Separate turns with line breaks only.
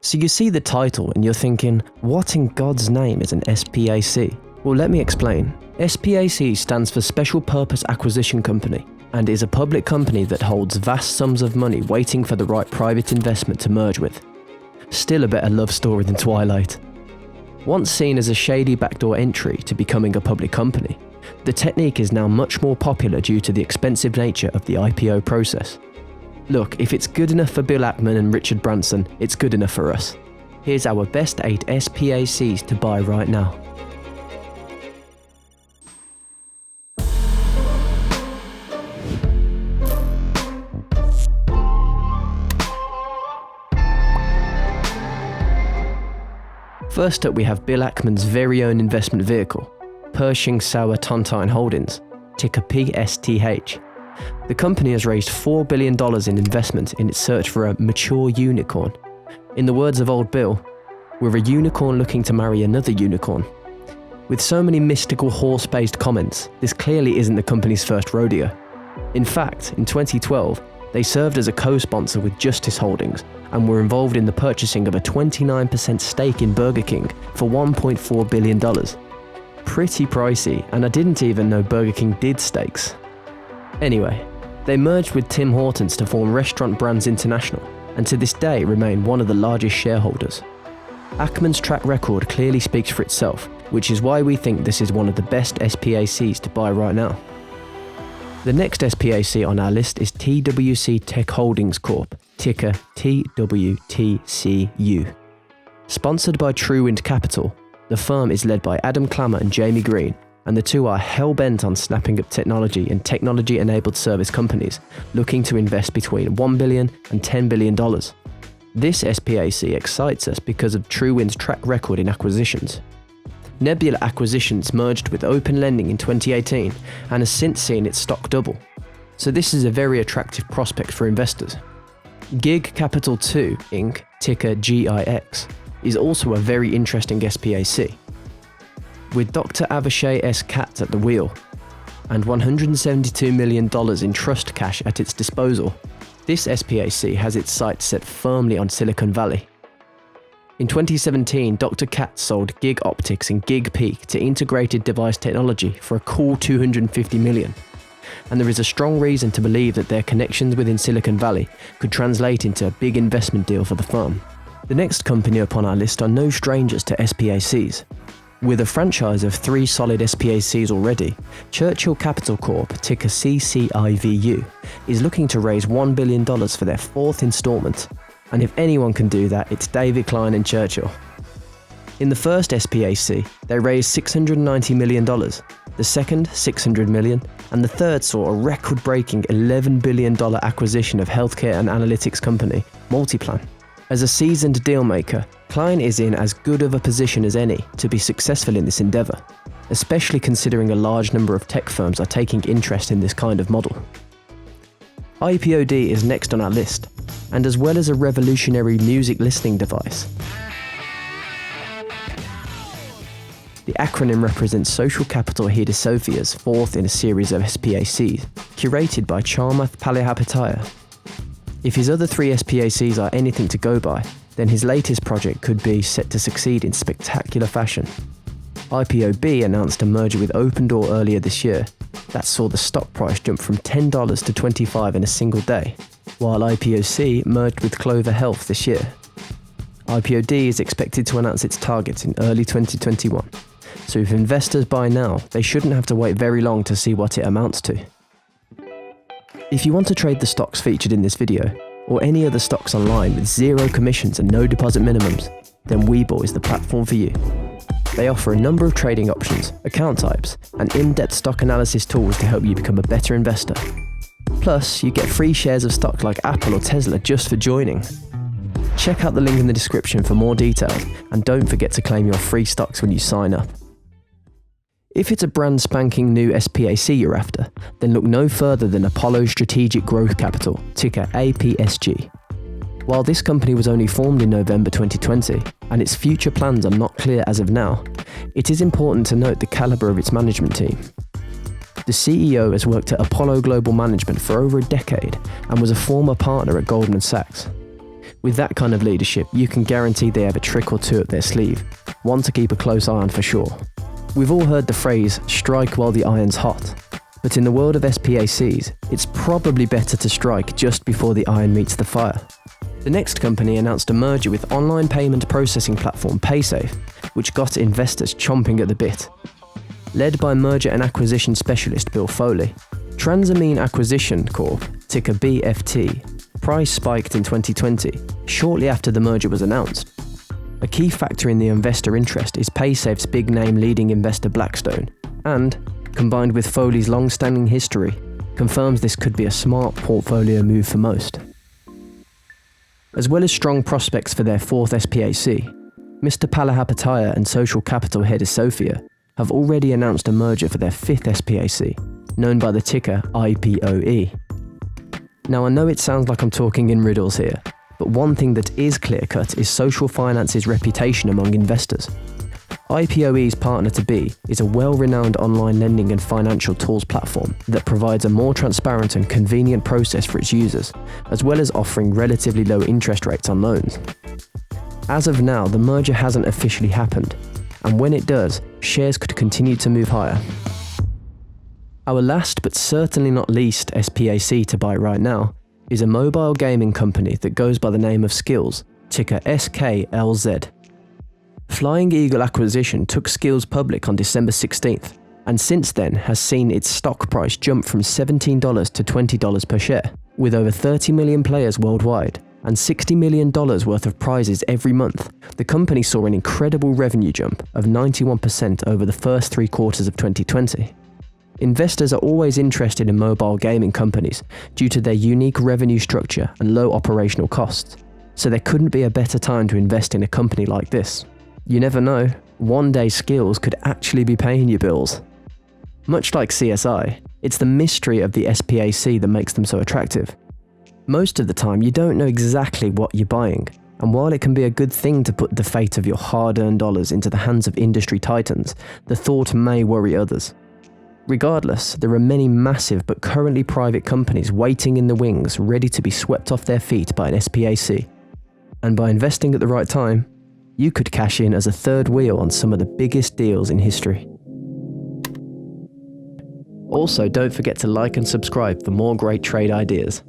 So you see the title and you're thinking, what in God's name is an SPAC? Well, let me explain. SPAC stands for Special Purpose Acquisition Company and is a public company that holds vast sums of money waiting for the right private investment to merge with. Still a better love story than Twilight. Once seen as a shady backdoor entry to becoming a public company, the technique is now much more popular due to the expensive nature of the IPO process. Look, if it's good enough for Bill Ackman and Richard Branson, it's good enough for us. Here's our best 8 SPACs to buy right now. First up, we have Bill Ackman's very own investment vehicle, Pershing Tontine Holdings, ticker PSTH. The company has raised $4 billion in investment in its search for a mature unicorn. In the words of old Bill, we're a unicorn looking to marry another unicorn. With so many mystical horse-based comments, this clearly isn't the company's first rodeo. In fact, in 2012, they served as a co-sponsor with Justice Holdings and were involved in the purchasing of a 29% stake in Burger King for $1.4 billion. Pretty pricey, and I didn't even know Burger King did steaks. Anyway, they merged with Tim Hortons to form Restaurant Brands International, and to this day remain one of the largest shareholders. Ackman's track record clearly speaks for itself, which is why we think this is one of the best SPACs to buy right now. The next SPAC on our list is TWC Tech Holdings Corp, ticker TWTCU. Sponsored by Truewind Capital, the firm is led by Adam Clammer and Jamie Green, and the two are hell-bent on snapping up technology and technology-enabled service companies, looking to invest between $1 billion and $10 billion. This SPAC excites us because of Truewind's track record in acquisitions. Nebula Acquisitions merged with Open Lending in 2018 and has since seen its stock double. So this is a very attractive prospect for investors. Gig Capital 2 Inc., ticker GIX, is also a very interesting SPAC. With Dr. Avishai S. Katz at the wheel and $172 million in trust cash at its disposal, this SPAC has its sights set firmly on Silicon Valley. In 2017, Dr. Katz sold Gig Optics and Gig Peak to Integrated Device Technology for a cool $250 million. And there is a strong reason to believe that their connections within Silicon Valley could translate into a big investment deal for the firm. The next company upon our list are no strangers to SPACs. With a franchise of 3 solid SPACs already, Churchill Capital Corp, ticker CCIVU, is looking to raise $1 billion for their 4th installment. And if anyone can do that, it's David Klein and Churchill. In the first SPAC, they raised $690 million, the second $600 million, and the third saw a record-breaking $11 billion acquisition of healthcare and analytics company, Multiplan. As a seasoned dealmaker, Klein is in as good of a position as any to be successful in this endeavour, especially considering a large number of tech firms are taking interest in this kind of model. IPOE is next on our list, and as well as a revolutionary music listening device, the acronym represents Social Capital Hedosophia's 4th in a series of SPACs, curated by Chamath Palihapitiya. If his other 3 SPACs are anything to go by, then his latest project could be set to succeed in spectacular fashion. IPOE announced a merger with Opendoor earlier this year that saw the stock price jump from $10 to $25 in a single day, while IPOC merged with Clover Health this year. IPOE is expected to announce its targets in early 2021, so if investors buy now, they shouldn't have to wait very long to see what it amounts to. If you want to trade the stocks featured in this video, or any other stocks online with 0 commissions and no deposit minimums, then Webull is the platform for you. They offer a number of trading options, account types, and in-depth stock analysis tools to help you become a better investor. Plus, you get free shares of stocks like Apple or Tesla just for joining. Check out the link in the description for more details, and don't forget to claim your free stocks when you sign up. If it's a brand spanking new SPAC you're after, then look no further than Apollo Strategic Growth Capital, ticker APSG. While this company was only formed in November 2020, and its future plans are not clear as of now, it is important to note the caliber of its management team. The CEO has worked at Apollo Global Management for over a decade and was a former partner at Goldman Sachs. With that kind of leadership, you can guarantee they have a trick or two up their sleeve, one to keep a close eye on for sure. We've all heard the phrase, strike while the iron's hot. But in the world of SPACs, it's probably better to strike just before the iron meets the fire. The next company announced a merger with online payment processing platform PaySafe, which got investors chomping at the bit. Led by merger and acquisition specialist Bill Foley, Trasimene Acquisition Corp, ticker BFT, price spiked in 2020, shortly after the merger was announced. A key factor in the investor interest is PaySafe's big-name leading investor Blackstone, and, combined with Foley's long-standing history, confirms this could be a smart portfolio move for most. As well as strong prospects for their fourth SPAC, Mr. Palahapitiya and social capital Hedosophia have already announced a merger for their fifth SPAC, known by the ticker IPOE. Now I know it sounds like I'm talking in riddles here, but one thing that is clear-cut is social finance's reputation among investors. IPOE's partner-to-be is a well-renowned online lending and financial tools platform that provides a more transparent and convenient process for its users, as well as offering relatively low interest rates on loans. As of now, the merger hasn't officially happened, and when it does, shares could continue to move higher. Our last but certainly not least SPAC to buy right now is a mobile gaming company that goes by the name of Skillz, ticker SKLZ. Flying Eagle Acquisition took Skillz public on December 16th, and since then has seen its stock price jump from $17 to $20 per share. With over 30 million players worldwide and $60 million worth of prizes every month, the company saw an incredible revenue jump of 91% over the first 3 quarters of 2020. Investors are always interested in mobile gaming companies due to their unique revenue structure and low operational costs, so there couldn't be a better time to invest in a company like this. You never know, one day Skillz could actually be paying your bills. Much like CSI, it's the mystery of the SPAC that makes them so attractive. Most of the time you don't know exactly what you're buying, and while it can be a good thing to put the fate of your hard-earned dollars into the hands of industry titans, the thought may worry others. Regardless, there are many massive but currently private companies waiting in the wings ready to be swept off their feet by an SPAC. And by investing at the right time, you could cash in as a third wheel on some of the biggest deals in history. Also, don't forget to like and subscribe for more great trade ideas.